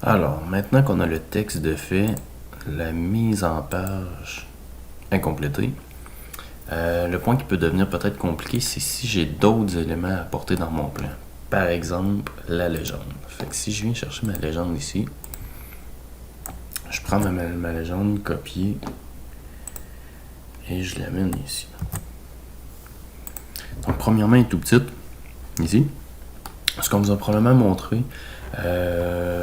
Alors, maintenant qu'on a le texte de fait, la mise en page incomplétée, le point qui peut devenir peut-être compliqué, c'est si j'ai d'autres éléments à apporter dans mon plan. Par exemple, la légende. Fait que si je viens chercher ma légende ici, je prends ma légende, copier, et je l'amène ici. Donc, premièrement, elle est tout petite, ici. Ce qu'on vous a probablement montré,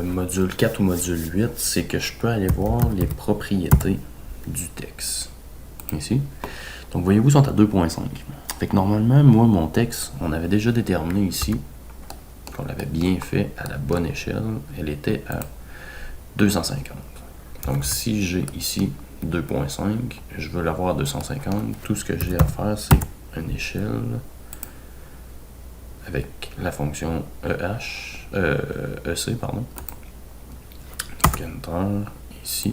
module 4 ou module 8, c'est que je peux aller voir les propriétés du texte. Ici. Donc, voyez-vous, ils sont à 2.5. Fait que normalement, moi, mon texte, on avait déjà déterminé ici, qu'on l'avait bien fait à la bonne échelle, elle était à 250. Donc, si j'ai ici 2.5, je veux l'avoir à 250, tout ce que j'ai à faire, c'est une échelle avec la fonction EC, pardon. Donc, Enter, ici.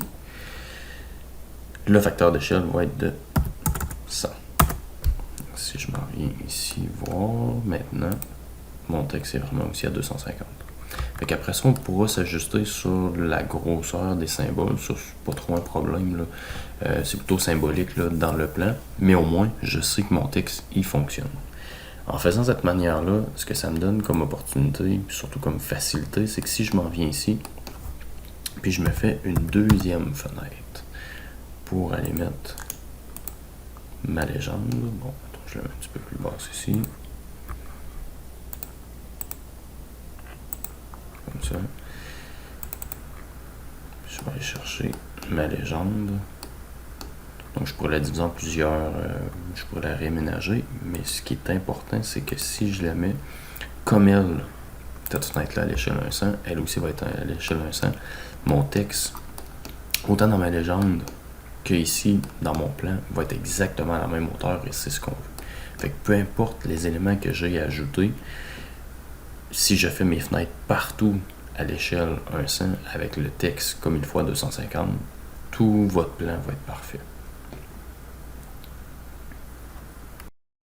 Le facteur d'échelle va être de 100. Si je m'en viens ici voir, maintenant, mon texte est vraiment aussi à 250. Fait qu'après ça, on pourra s'ajuster sur la grosseur des symboles. Ça, c'est pas trop un problème, là. C'est plutôt symbolique là, dans le plan. Mais au moins, je sais que mon texte, il fonctionne. En faisant cette manière-là, ce que ça me donne comme opportunité, surtout comme facilité, c'est que si je m'en viens ici, puis je me fais une deuxième fenêtre pour aller mettre ma légende. Bon, attends, je la mets un petit peu plus basse ici. Comme ça. Je vais aller chercher ma légende. Donc je pourrais la diviser en plusieurs, je pourrais la réaménager, mais ce qui est important, c'est que si je la mets comme elle, cette fenêtre-là à l'échelle 100, elle aussi va être à l'échelle 100. Mon texte, autant dans ma légende que ici, dans mon plan, va être exactement à la même hauteur et c'est ce qu'on veut. Fait que peu importe les éléments que j'ai ajoutés, si je fais mes fenêtres partout à l'échelle 100 avec le texte comme il faut à 250, tout votre plan va être parfait.